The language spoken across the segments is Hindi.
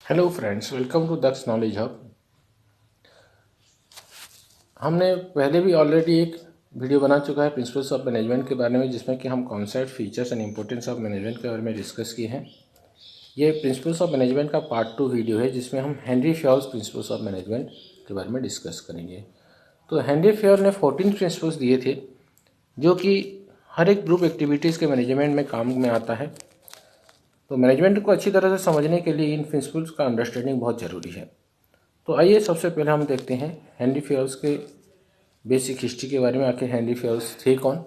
Hello friends, welcome to Daksh knowledge hub. हमने पहले भी ऑलरेडी एक वीडियो बना चुका है प्रिंसिपल्स ऑफ मैनेजमेंट के बारे में, जिसमें कि हम concept, features and importance of management के बारे में डिस्कस किए हैं। ये प्रिंसिपल्स ऑफ मैनेजमेंट का पार्ट 2 वीडियो है, जिसमें हम Henry Fayol's principles of management के बारे में डिस्कस करेंगे। तो हेनरी फ्योल ने 14 प्रिंसिपल्स दिए थे, जो कि हर एक ग्रुप एक्टिविटीज़ के मैनेजमेंट में काम में आता है। तो मैनेजमेंट को अच्छी तरह से समझने के लिए इन प्रिंसिपल्स का अंडरस्टैंडिंग बहुत ज़रूरी है। तो आइए सबसे पहले हम देखते हैं हेनरी फ्योल्स के बेसिक हिस्ट्री के बारे में। आखिर हेनरी फ्योल्स थे कौन?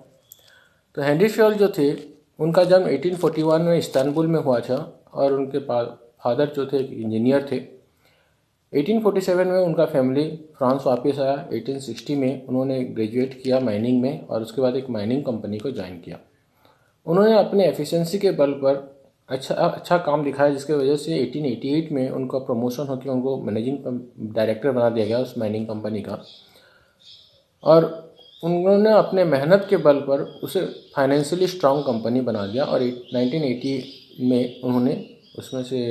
तो हेनरी फ्योल जो थे, उनका जन्म 1841 में इस्तांबुल में हुआ था, और उनके फादर जो थे एक इंजीनियर थे। 1847 में उनका फैमिली फ्रांस वापस आया। 1860 में उन्होंने ग्रेजुएट किया माइनिंग में, और उसके बाद एक माइनिंग कंपनी को ज्वाइन किया। उन्होंने अपने एफिशिएंसी के बल पर अच्छा काम दिखाया, जिसकी वजह से 1888 में उनका प्रमोशन होकर उनको मैनेजिंग डायरेक्टर बना दिया गया उस माइनिंग कंपनी का। और उन्होंने अपने मेहनत के बल पर उसे फाइनेंशियली स्ट्रांग कंपनी बना दिया, और 1980 में उन्होंने उसमें से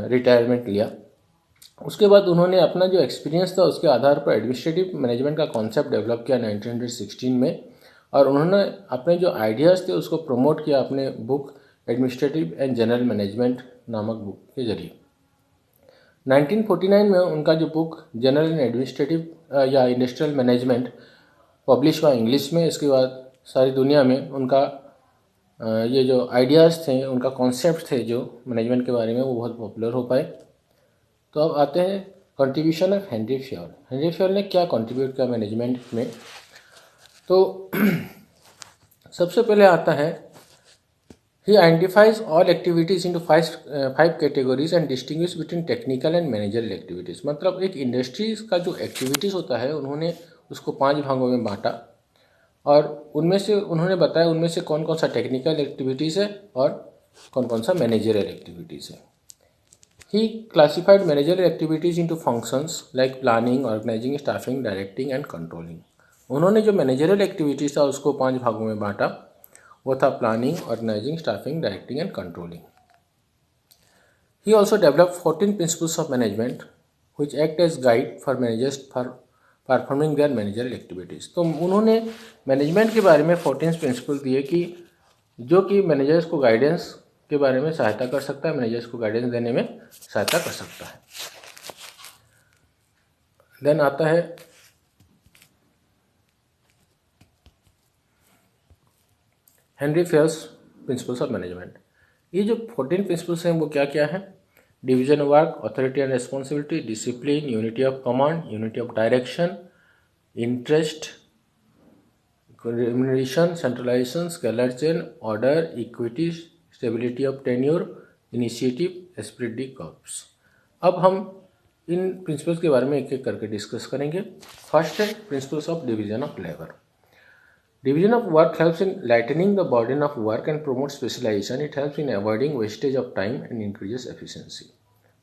रिटायरमेंट लिया। उसके बाद उन्होंने अपना जो एक्सपीरियंस था उसके आधार पर एडमिनिस्ट्रेटिव मैनेजमेंट का कॉन्सेप्ट डेवलप किया 1916 में, और उन्होंने अपने जो आइडियाज़ थे उसको प्रमोट किया अपने book administrative and general management नामक बुक के जरिए। 1949 में उनका जो बुक जनरल एंड एडमिनिस्ट्रेटिव या इंडस्ट्रियल मैनेजमेंट पब्लिश हुआ इंग्लिश में। इसके बाद सारी दुनिया में उनका ये जो आइडियाज़ थे, उनका कॉन्सेप्ट थे जो मैनेजमेंट के बारे में, वो बहुत पॉपुलर हो पाए। तो अब आते हैं contribution of Henry Fayol. Henry Fayol ने क्या कंट्रीब्यूट किया मैनेजमेंट में? तो सबसे पहले आता है, he identifies all activities into five categories and distinguish between technical and managerial activities. मतलब एक इंडस्ट्रीज का जो एक्टिविटीज़ होता है, उन्होंने उसको 5 भागों में बांटा, और उनमें से उन्होंने बताया उनमें से कौन कौन सा टेक्निकल एक्टिविटीज़ है और कौन कौन सा मैनेजरियल एक्टिविटीज़ है। He classified managerial activities into functions like planning, organizing, staffing, directing and controlling. उन्होंने जो मैनेजरियल एक्टिविटीज़ था उसको 5 भागों में बांटा। वो था planning, organising, staffing, directing and controlling. He also developed 14 principles of management which act as guide for managers for performing their managerial activities. तो उन्होंने मैनेजमेंट के बारे में 14 प्रिंसिपल दिए कि जो कि मैनेजर्स को गाइडेंस के बारे में सहायता कर सकता है, मैनेजर्स को गाइडेंस देने में सहायता कर सकता है। देन आता है Henry Fayol's principles of management. ये जो 14 प्रिंसिपल्स हैं वो क्या क्या है? Division of work, authority and responsibility, discipline, unity of command, unity of direction, interest, remuneration, centralization, scalar chain, order, equity, stability of tenure, initiative, Spirit D corps. अब हम इन प्रिंसिपल्स के बारे में एक एक करके डिस्कस करेंगे। फर्स्ट है principles of division of labour. Division of work helps in lightening the burden of work and promote specialisation. It helps in avoiding wastage of time and increases efficiency.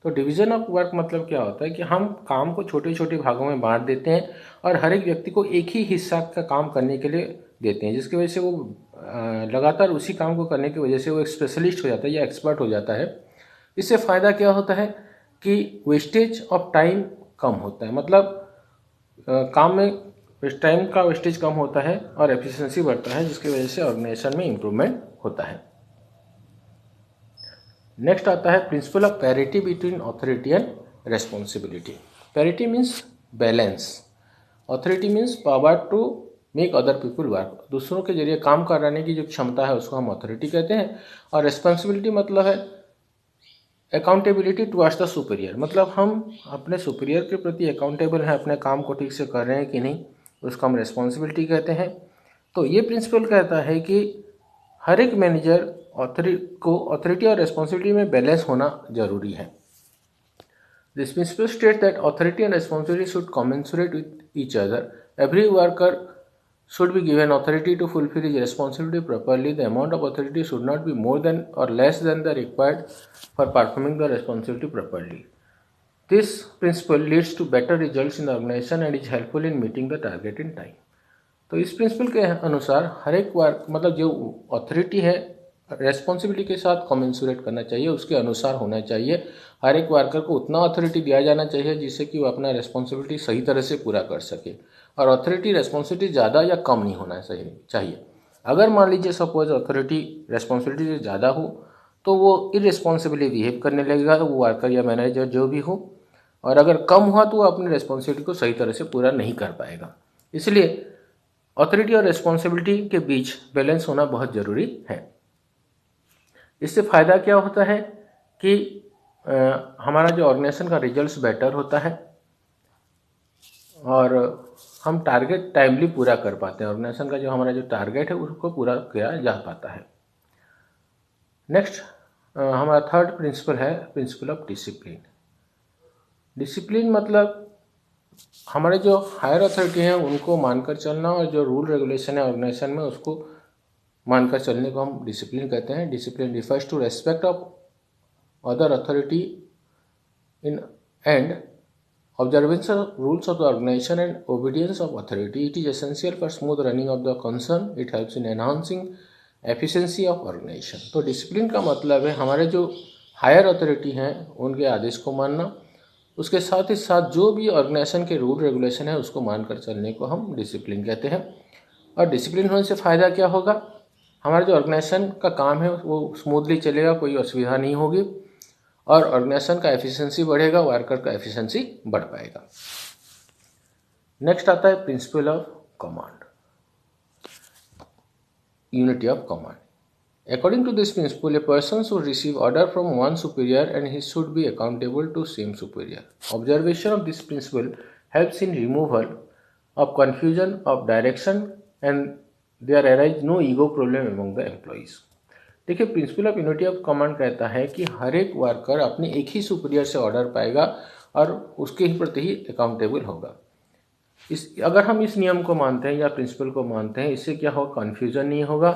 तो डिवीजन ऑफ वर्क मतलब क्या होता है कि हम काम को छोटे छोटे भागों में बांट देते हैं, और हर एक व्यक्ति को एक ही हिस्सा का काम करने के लिए देते हैं, जिसकी वजह से वो लगातार उसी काम को करने की वजह से वो एक स्पेशलिस्ट हो जाता है या एक्सपर्ट हो जाता है। इससे फ़ायदा क्या होता है कि वेस्टेज ऑफ टाइम कम होता है। मतलब काम में टाइम का वेस्टेज कम होता है और एफिशिएंसी बढ़ता है, जिसकी वजह से ऑर्गेनाइजेशन में इम्प्रूवमेंट होता है। नेक्स्ट आता है principle of parity between authority and responsibility. Parity means balance, authority means power to make other people work. दूसरों के जरिए काम कराने की जो क्षमता है उसको हम ऑथोरिटी कहते हैं। और रेस्पॉन्सिबिलिटी मतलब है अकाउंटेबिलिटी टुवर्ड्स द सुपीरियर। मतलब हम अपने सुपीरियर के प्रति अकाउंटेबल हैं, अपने काम को ठीक से कर रहे हैं कि नहीं, उसको हम रेस्पॉन्सिबिलिटी कहते हैं। तो ये प्रिंसिपल कहता है कि हर एक मैनेजर ऑथोरिटी और रेस्पॉन्सिबिलिटी में बैलेंस होना जरूरी है। This principle state that authority and responsibility should commensurate with each other. Every worker should be given authority to fulfill his responsibility properly. The amount of authority should not be more than or less than the required for performing the responsibility properly. This principle leads to better results in the organization and is helpful in meeting the target in time. तो इस प्रिंसिपल के अनुसार हर एक वर्क मतलब जो ऑथोरिटी है रेस्पॉन्सिबिलिटी के साथ कमेंसुरेट करना चाहिए, उसके अनुसार होना चाहिए। हर एक वर्कर को उतना अथॉरिटी दिया जाना चाहिए जिससे कि वो अपना रेस्पॉन्सिबिलिटी सही तरह से पूरा कर सके। और अथॉरिटी रेस्पॉन्सिबिलिटी ज़्यादा या कम नहीं होना चाहिए। अगर मान लीजिए सपोज अथॉरिटी रेस्पॉन्सिबिलिटी से ज़्यादा हो तो वो इररिस्पॉन्सिबली बिहेव करने लगेगा, वो वर्कर या मैनेजर जो भी हो। और अगर कम हुआ तो वो अपनी रेस्पॉन्सिबिलिटी को सही तरह से पूरा नहीं कर पाएगा। इसलिए अथॉरिटी और रेस्पॉन्सिबिलिटी के बीच बैलेंस होना बहुत ज़रूरी है। इससे फ़ायदा क्या होता है कि हमारा जो ऑर्गेनाइजेशन का रिजल्ट्स बेटर होता है और हम टारगेट टाइमली पूरा कर पाते हैं। ऑर्गेनाइजेशन का जो हमारा जो टारगेट है उसको पूरा किया जा पाता है। नेक्स्ट हमारा थर्ड प्रिंसिपल है प्रिंसिपल ऑफ डिसिप्लिन। डिसिप्लिन मतलब हमारे जो हायर अथॉरिटी हैं उनको मानकर चलना, और जो रूल रेगुलेशन है ऑर्गेनाइजेशन में उसको मानकर चलने को हम डिसिप्लिन कहते हैं। Discipline refers to respect of other authority in and observance of rules of the organization and obedience of authority. It is essential for smooth running of the concern. It helps in enhancing efficiency of organization. तो डिसिप्लिन का मतलब है हमारे जो हायर अथॉरिटी हैं उनके आदेश को मानना, उसके साथ ही साथ जो भी ऑर्गेनाइजेशन के रूल रेगुलेशन है उसको मानकर चलने को हम डिसिप्लिन कहते हैं। और डिसिप्लिन होने से फ़ायदा क्या होगा, हमारा जो ऑर्गेनाइजेशन का काम है वो स्मूथली चलेगा, कोई असुविधा नहीं होगी और ऑर्गेनाइजेशन का एफिशिएंसी बढ़ेगा, वर्कर का एफिशिएंसी बढ़ पाएगा। नेक्स्ट आता है principle of command, unity of command. According to this principle, a person should receive order from one superior and he should be accountable to same superior. Observation of this principle helps in removal of confusion of direction and there arise no ego problem among the employees. देखिए, principle of unity of command कहता है कि हर एक वर्कर अपने एक ही सुपीरियर से ऑर्डर पाएगा और उसके ही प्रति ही अकाउंटेबल होगा। अगर हम इस नियम को मानते हैं या प्रिंसिपल को मानते हैं, इससे क्या होगा, कन्फ्यूजन नहीं होगा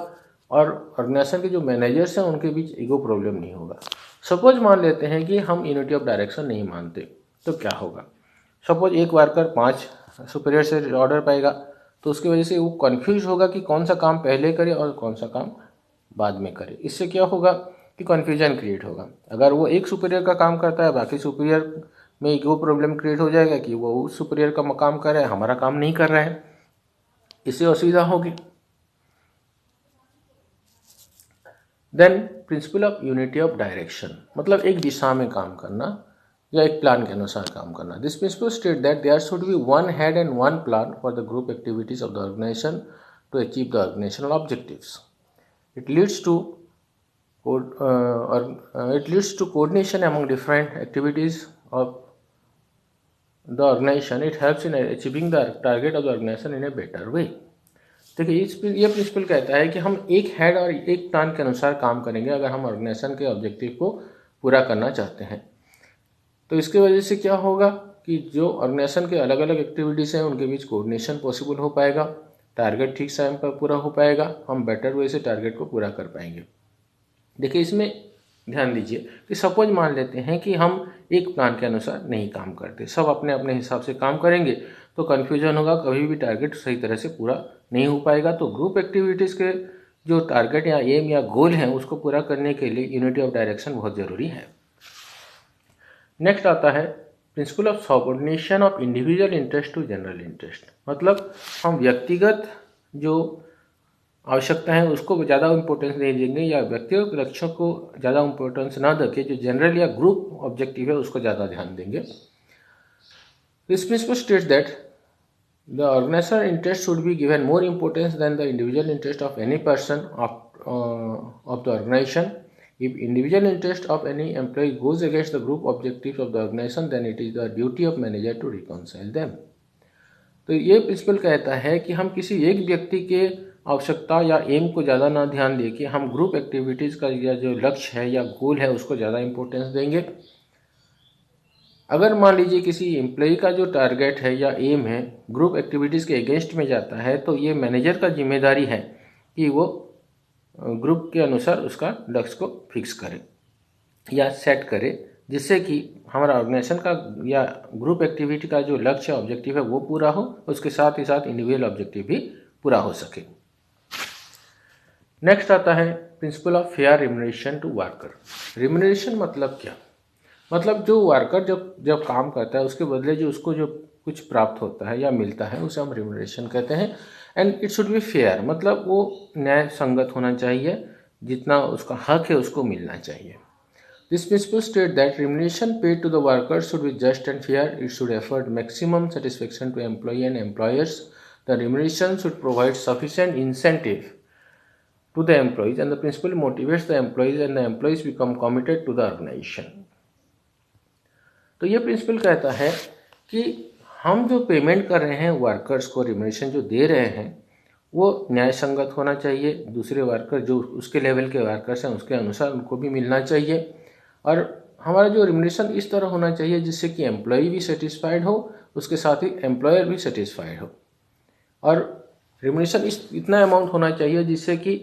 और ऑर्गेनाइजेशन के जो मैनेजर्स हैं उनके बीच ईगो प्रॉब्लम नहीं होगा। सपोज मान लेते हैं कि हम यूनिटी ऑफ डायरेक्शन नहीं मानते, तो क्या होगा, सपोज एक वर्कर 5 सुपीरियर से ऑर्डर पाएगा तो उसकी वजह से वो कन्फ्यूज होगा कि कौन सा काम पहले करे और कौन सा काम बाद में करे। इससे क्या होगा कि कन्फ्यूजन क्रिएट होगा। अगर वो एक सुपीरियर का काम करता है, बाकी सुपीरियर में ईगो प्रॉब्लम क्रिएट हो जाएगा कि वो उस सुपीरियर का काम कर रहा है, हमारा काम नहीं कर रहा है, इससे असुविधा होगी। Then principle of unity of direction मतलब एक दिशा में काम करना या एक प्लान के अनुसार काम करना। This principle state that there should be one head and one plan for the group activities of the organisation to achieve the organisational objectives. It leads to coordination among different activities of the organization. It helps in achieving the target of the organization in a better way. देखिए, ये प्रिंसिपल कहता है कि हम एक हेड और एक प्लान के अनुसार काम करेंगे अगर हम ऑर्गेनाइजेशन के ऑब्जेक्टिव को पूरा करना चाहते हैं। तो इसकी वजह से क्या होगा कि जो ऑर्गेनाइजेशन के अलग अलग एक्टिविटीज़ हैं उनके बीच कोऑर्डिनेशन पॉसिबल हो पाएगा, टारगेट ठीक टाइम पर पूरा हो पाएगा, हम बेटर वे से टारगेट को पूरा कर पाएंगे। देखिए, इसमें ध्यान दीजिए कि सपोज मान लेते हैं कि हम एक प्लान के अनुसार नहीं काम करते, सब अपने अपने हिसाब से काम करेंगे तो कन्फ्यूजन होगा, कभी भी टारगेट सही तरह से पूरा नहीं हो पाएगा। तो ग्रुप एक्टिविटीज़ के जो टारगेट या एम या गोल हैं उसको पूरा करने के लिए यूनिटी ऑफ डायरेक्शन बहुत ज़रूरी है। नेक्स्ट आता है principle of subordination of individual interest to general interest. मतलब हम व्यक्तिगत जो आवश्यकता है उसको ज़्यादा इम्पोर्टेंस नहीं देंगे या व्यक्तिगत लक्ष्यों को ज़्यादा इम्पोर्टेंस ना देके जो जनरल या ग्रुप ऑब्जेक्टिव है उसको ज़्यादा ध्यान देंगे। This principle states that the organisational interest should be given more importance than the individual interest of any person of the organisation. If individual interest of any employee goes against the group objectives of the organization, then it is the duty of manager to reconcile them. तो ये प्रिंसिपल कहता है कि हम किसी एक व्यक्ति के आवश्यकता या एम को ज़्यादा ना ध्यान दे के हम ग्रुप एक्टिविटीज़ का या जो लक्ष्य है या गोल है उसको ज़्यादा इम्पोर्टेंस देंगे। अगर मान लीजिए किसी एम्प्लॉई का जो टारगेट है या एम है ग्रुप एक्टिविटीज़ के अगेंस्ट में जाता है तो ये मैनेजर का जिम्मेदारी है कि वो ग्रुप के अनुसार उसका लक्ष्य को फिक्स करे या सेट करे, जिससे कि हमारा ऑर्गेनाइजेशन का या ग्रुप एक्टिविटी का जो लक्ष्य ऑब्जेक्टिव है वो पूरा हो, उसके साथ ही साथ इंडिविजुअल ऑब्जेक्टिव भी पूरा हो सके। नेक्स्ट आता है principle of fair remuneration to worker. Remuneration मतलब क्या? मतलब जो वर्कर जब जब काम करता है उसके बदले जो उसको जो कुछ प्राप्त होता है या मिलता है उसे हम रिम्यूनरेशन कहते हैं। And it should be fair, मतलब वो न्याय संगत होना चाहिए, जितना उसका हक है उसको मिलना चाहिए। This principle states that remuneration paid to the workers should be just and fair. It should afford maximum satisfaction to employee and employers. The remuneration should provide sufficient incentive to the employees, and the principle motivates the employees, and the employees become committed to the organization. तो ये प्रिंसिपल कहता है कि हम जो पेमेंट कर रहे हैं वर्कर्स को, रिम्यूनरेशन जो दे रहे हैं वो न्याय संगत होना चाहिए। दूसरे वर्कर जो उसके लेवल के वर्कर्स हैं उसके अनुसार उनको भी मिलना चाहिए। और हमारा जो रिम्यूनरेशन इस तरह होना चाहिए जिससे कि एम्प्लॉय भी सेटिस्फाइड हो, उसके साथ ही एम्प्लॉयर भी सेटिस्फाइड हो। और रिम्यूनरेशन इतना अमाउंट होना चाहिए जिससे कि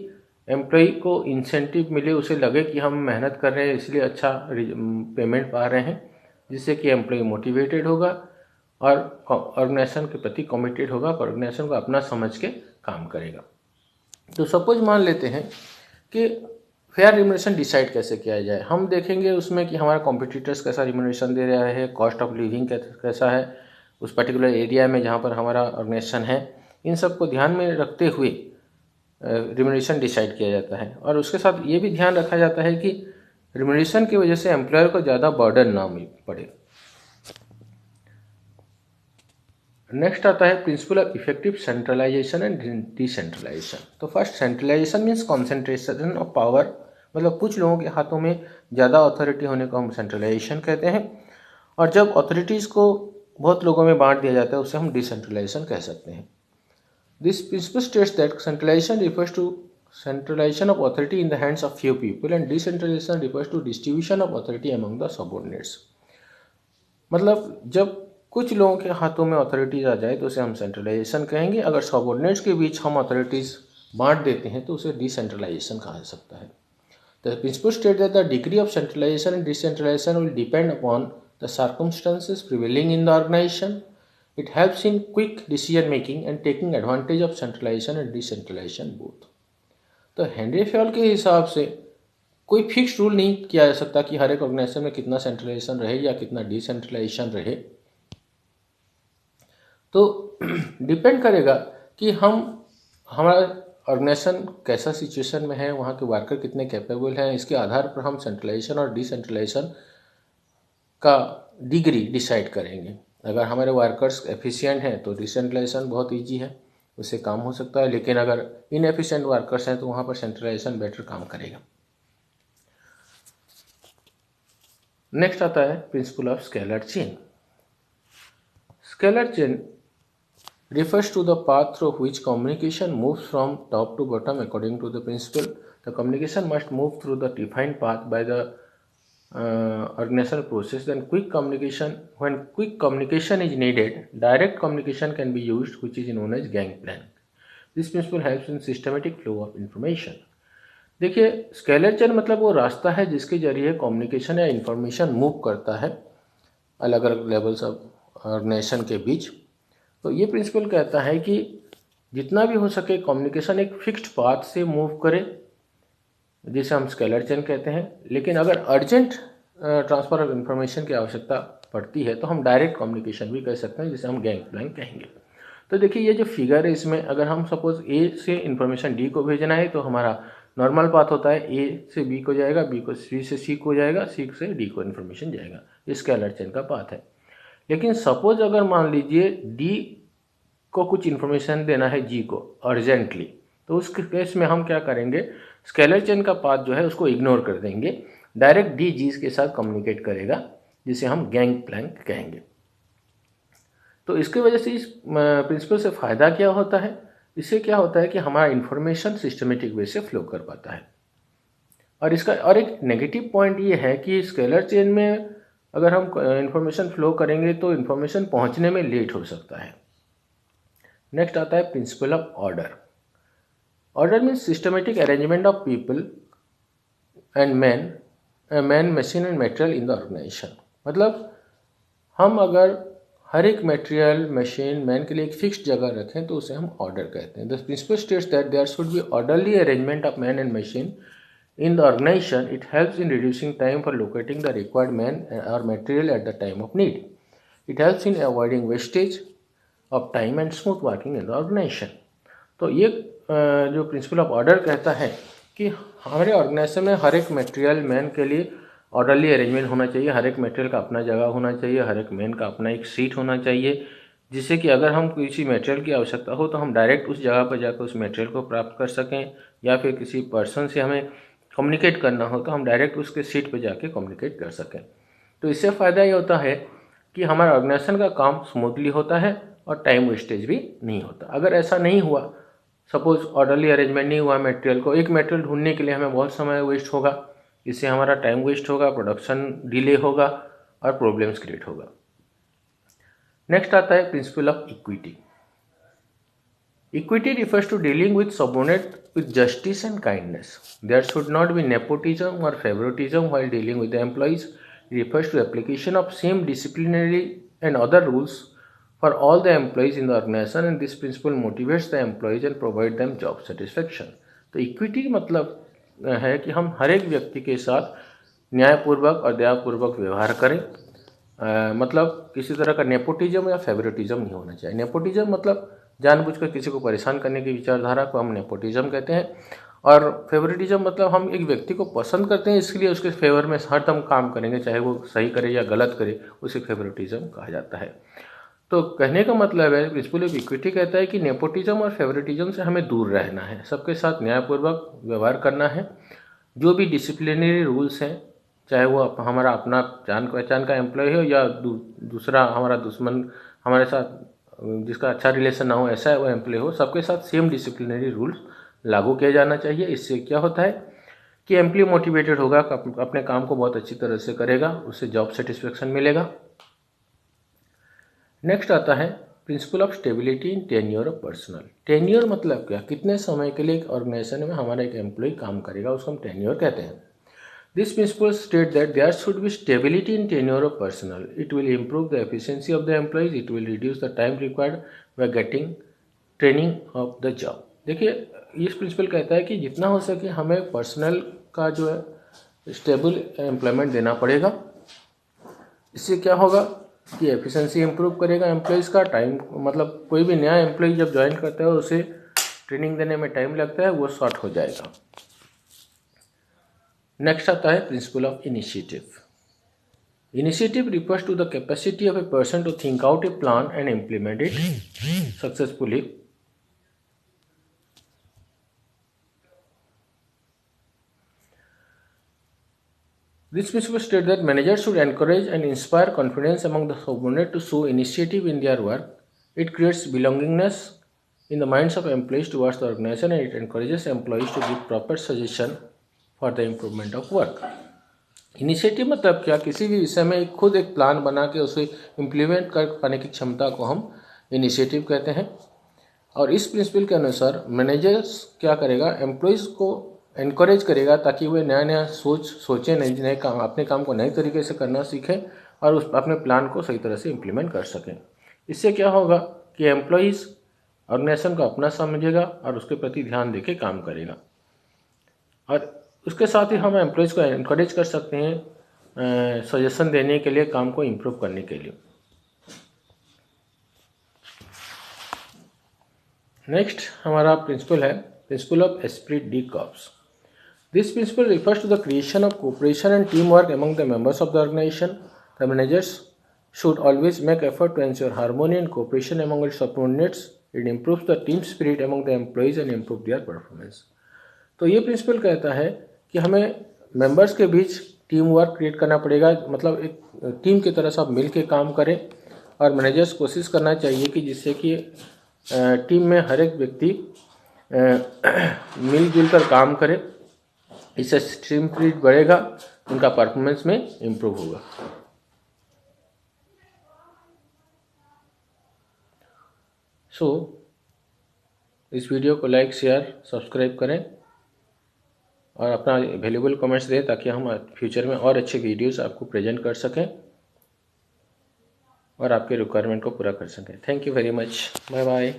एम्प्लॉय को इंसेंटिव मिले, उसे लगे कि हम मेहनत कर रहे हैं इसलिए अच्छा पेमेंट पा रहे हैं, जिससे कि एम्प्लॉय मोटिवेटेड होगा और ऑर्गेनाइजेशन के प्रति कमिटेड होगा, ऑर्गेनाइजेशन को अपना समझ के काम करेगा। तो सपोज मान लेते हैं कि फेयर रिम्यूनरेशन डिसाइड कैसे किया जाए। हम देखेंगे उसमें कि हमारा कॉम्पिटिटर्स कैसा रिम्यूनरेशन दे रहा है, कॉस्ट ऑफ लिविंग कैसा है उस पर्टिकुलर एरिया में जहाँ पर हमारा ऑर्गेनाइजेशन है। इन सब को ध्यान में रखते हुए रिम्यूनरेशन डिसाइड किया जाता है। और उसके साथ ये भी ध्यान रखा जाता है कि रिम्यूनरेशन की वजह से एम्प्लॉयर को ज़्यादा बर्डन ना पड़े। नेक्स्ट आता है principle of effective centralisation and decentralisation. तो first, centralisation means concentration of power, मतलब कुछ लोगों के हाथों में ज़्यादा अथॉरिटी होने को हम सेंट्रलाइजेशन कहते हैं। और जब अथॉरिटीज़ को बहुत लोगों में बांट दिया जाता है उसे हम डिसेंट्रलाइजेशन कह सकते हैं। This principle states that centralisation refers to centralization of authority in the hands of few people and decentralization refers to distribution of authority among the subordinates। मतलब जब कुछ लोगों के हाथों में अथॉरिटीज आ जाए तो उसे हम सेंट्रलाइजेशन कहेंगे। अगर सबऑर्डिनेट्स के बीच हम अथॉरिटीज बांट देते हैं तो उसे डिसेंट्रलाइजेशन कहा जा सकता है। The principle state that the degree of centralisation and decentralisation will depend upon the circumstances prevailing in the organisation. It helps in quick decision making and taking advantage of centralisation and decentralisation both. तो हेनरी फेयल के हिसाब से कोई फिक्स रूल नहीं किया जा सकता कि हर एक ऑर्गेनाइजेशन में कितना सेंट्रलाइजेशन रहे या कितना डिसेंट्रलाइजेशन रहे। तो डिपेंड करेगा कि हमारा ऑर्गेनाइजेशन कैसा सिचुएशन में है, वहाँ के वर्कर कितने कैपेबल हैं, इसके आधार पर हम सेंट्रलाइजेशन और डिसेंट्रलाइजेशन का डिग्री डिसाइड करेंगे। अगर हमारे वर्कर्स एफिशिएंट हैं तो डिसेंट्रलाइजेशन बहुत ईजी है, उससे काम हो सकता है। लेकिन अगर इनएफिशिएंट वर्कर्स हैं तो वहाँ पर सेंट्रलाइजेशन बेटर काम करेगा। नेक्स्ट आता है principle of scalar chain. Scalar chain refers to the path through which communication moves from top to bottom according to the principle. The communication must move through the defined path by the organizational process. Then when quick communication is needed, direct communication can be used, which is known as gangplank. This principle helps in systematic flow of information. देखिए, स्केलर चेन मतलब वो रास्ता है जिसके जरिए कम्युनिकेशन या इंफॉर्मेशन मूव करता है अलग अलग लेवल्स ऑफ ऑर्गेनाइजेशन के बीच। तो ये प्रिंसिपल कहता है कि जितना भी हो सके कम्युनिकेशन एक फिक्स्ड पाथ से मूव करे, जिसे हम स्केलर चेन कहते हैं। लेकिन अगर अर्जेंट ट्रांसफ़र ऑफ इंफॉर्मेशन की आवश्यकता पड़ती है तो हम डायरेक्ट कम्युनिकेशन भी कह सकते हैं, जिसे हम गैंगप्लैंक कहेंगे। तो देखिए, ये जो फिगर है इसमें अगर हम सपोज ए से इंफॉर्मेशन डी को भेजना है तो हमारा नॉर्मल पाथ होता है ए से बी को जाएगा, बी को सी से सी को जाएगा, सी से डी को इन्फॉर्मेशन जाएगा। ये स्केलर चेन का पाथ है। लेकिन सपोज अगर मान लीजिए डी को कुछ इन्फॉर्मेशन देना है जी को अर्जेंटली, तो उस केस में हम क्या करेंगे, स्केलर चेन का पाथ जो है उसको इग्नोर कर देंगे, डायरेक्ट डी जी के साथ कम्युनिकेट करेगा, जिसे हम गैंगप्लैंक कहेंगे। तो इसकी वजह से इस प्रिंसिपल से फ़ायदा क्या होता है, इससे क्या होता है कि हमारा इन्फॉर्मेशन सिस्टमेटिक वे से फ्लो कर पाता है। और इसका और एक नेगेटिव पॉइंट ये है कि स्केलर चेन में अगर हम इन्फॉर्मेशन फ्लो करेंगे तो इन्फॉर्मेशन पहुंचने में लेट हो सकता है। नेक्स्ट आता है principle of order. Order means systematic arrangement of people and man machine and material in the organisation. मतलब हम अगर हर एक मटेरियल मशीन मैन के लिए एक फिक्स्ड जगह रखें तो उसे हम ऑर्डर कहते हैं। The principle states that there should be orderly arrangement of man and machine in the organization. It helps in reducing time for locating the required man or material at the time of need. It helps in avoiding wastage of time and smooth working in the organization. तो ये जो प्रिंसिपल ऑफ ऑर्डर कहता है कि हमारे ऑर्गेनाइजेशन में हर एक मटेरियल मैन के लिए ऑर्डरली अरेंजमेंट होना चाहिए, हर एक मटेरियल का अपना जगह होना चाहिए, हर एक मैन का अपना एक सीट होना चाहिए, जिससे कि अगर हम किसी मटेरियल की आवश्यकता हो तो हम डायरेक्ट उस जगह पर जाकर उस मटेरियल को प्राप्त कर सकें, या फिर किसी पर्सन से हमें कम्युनिकेट करना हो तो हम डायरेक्ट उसके सीट पर जाके कम्युनिकेट कर सकें। तो इससे फ़ायदा ये होता है कि हमारा ऑर्गेनाइजेशन का काम स्मूथली होता है और टाइम वेस्टेज भी नहीं होता। अगर ऐसा नहीं हुआ, सपोज ऑर्डरली अरेंजमेंट नहीं हुआ मटेरियल को, एक मटेरियल ढूंढने के लिए हमें बहुत समय वेस्ट होगा, इससे हमारा टाइम वेस्ट होगा, प्रोडक्शन डिले होगा और प्रॉब्लम्स क्रिएट होगा। नेक्स्ट आता है principle of equity. Equity refers to dealing with subordinate with justice and kindness. There should not be nepotism or favoritism while dealing with the employees. It refers to application of same disciplinary and other rules for all the employees in the organization, and this principle motivates the employees and provide them job satisfaction. तो इक्विटी मतलब है कि हम हर एक व्यक्ति के साथ न्यायपूर्वक और दयापूर्वक व्यवहार करें। मतलब किसी तरह का नेपोटिज्म या फेवरेटिज्म नहीं होना चाहिए। नेपोटिज्म मतलब जानबूझकर किसी को परेशान करने की विचारधारा को हम नेपोटिज्म कहते हैं, और फेवरेटिज्म मतलब हम एक व्यक्ति को पसंद करते हैं, इसलिए उसके फेवर में हरदम काम करेंगे, चाहे वो सही करे या गलत करे, उसे फेवरेटिज्म कहा जाता है। तो कहने का मतलब है प्रिंसिपल ऑफ इक्विटी कहता है कि नेपोटिज्म और फेवरेटिज्म से हमें दूर रहना है, सबके साथ न्यायपूर्वक व्यवहार करना है। जो भी डिसिप्लिनरी रूल्स हैं, चाहे वो हमारा अपना जान पहचान का एम्प्लॉय हो या दूसरा हमारा दुश्मन हमारे साथ जिसका अच्छा रिलेशन ना हो, ऐसा वो एम्प्लॉय हो, सबके साथ सेम डिसिप्लिनरी रूल्स लागू किया जाना चाहिए। इससे क्या होता है कि एम्प्लॉय मोटिवेटेड होगा, अपने काम को बहुत अच्छी तरह से करेगा, उससे जॉब सेटिस्फेक्शन मिलेगा। नेक्स्ट आता है principle of stability in tenure of personal. Tenure मतलब क्या, कितने समय के लिए एक ऑर्गेनाइजेशन में हमारा एक एम्प्लॉय काम करेगा, उसको हम टेन्योर कहते हैं। This principle states that there should be stability in tenure of personnel. It will improve the efficiency of the employees. It will reduce the time required by getting training of the job. देखिए, इस प्रिंसिपल कहता है कि जितना हो सके हमें पर्सनल का जो है स्टेबल एम्प्लॉयमेंट देना पड़ेगा। इससे क्या होगा कि एफिशिएंसी इंप्रूव करेगा एम्प्लॉयज़ का। टाइम मतलब कोई भी नया एम्प्लॉय जब ज्वाइन करता है उसे ट्रेनिंग देने में टाइम लगता है, वो शॉर्ट हो जाएगा। नेक्स्ट आता है principle of initiative. Initiative refers to the capacity of a person to think out a plan and implement it successfully. This principle states that managers should encourage and inspire confidence among the subordinates to show initiative in their work. It creates belongingness in the minds of employees towards the organization, and it encourages employees to give proper suggestion for the improvement of work. Initiative मतलब क्या, किसी भी विषय में खुद एक प्लान बना के उसे इम्प्लीमेंट कर पाने की क्षमता को हम इनिशिएटिव कहते हैं। और इस प्रिंसिपल के अनुसार मैनेजर्स क्या करेगा, एम्प्लॉयज़ को एनकरेज करेगा ताकि वे नया नया सोचें, नए काम, अपने काम को नए तरीके से करना सीखें और उस अपने प्लान को सही तरह से इम्प्लीमेंट कर सकें। इससे क्या होगा कि एम्प्लॉयज़ ऑर्गेनाइजेशन को अपना समझेगा और उसके प्रति ध्यान देके काम करेगा। और उसके साथ ही हम एम्प्लॉयज़ को एनकरेज कर सकते हैं सजेशन देने के लिए, काम को इम्प्रूव करने के लिए। नेक्स्ट हमारा प्रिंसिपल है principle of esprit de corps. This principle refers to the creation of cooperation and team work among the members of the organisation. The managers should always make effort to ensure harmony and cooperation among its subordinates. It improves the team spirit among the employees and improve their performance. तो ये प्रिंसिपल कहता है कि हमें मेंबर्स के बीच टीम वर्क क्रिएट करना पड़ेगा, मतलब एक टीम की तरह सब मिल के काम करें, और मैनेजर्स कोशिश करना चाहिए कि जिससे कि टीम में हर एक व्यक्ति मिलजुल कर काम करे। इससे टीम स्पिरिट बढ़ेगा, उनका परफॉर्मेंस में इम्प्रूव होगा। सो इस वीडियो को लाइक, शेयर, सब्सक्राइब करें और अपना वैल्यूबल कमेंट्स दें ताकि हम फ्यूचर में और अच्छे वीडियोस आपको प्रेजेंट कर सकें। और आपके रिक्वायरमेंट को पूरा कर सकें। Thank you very much, bye bye.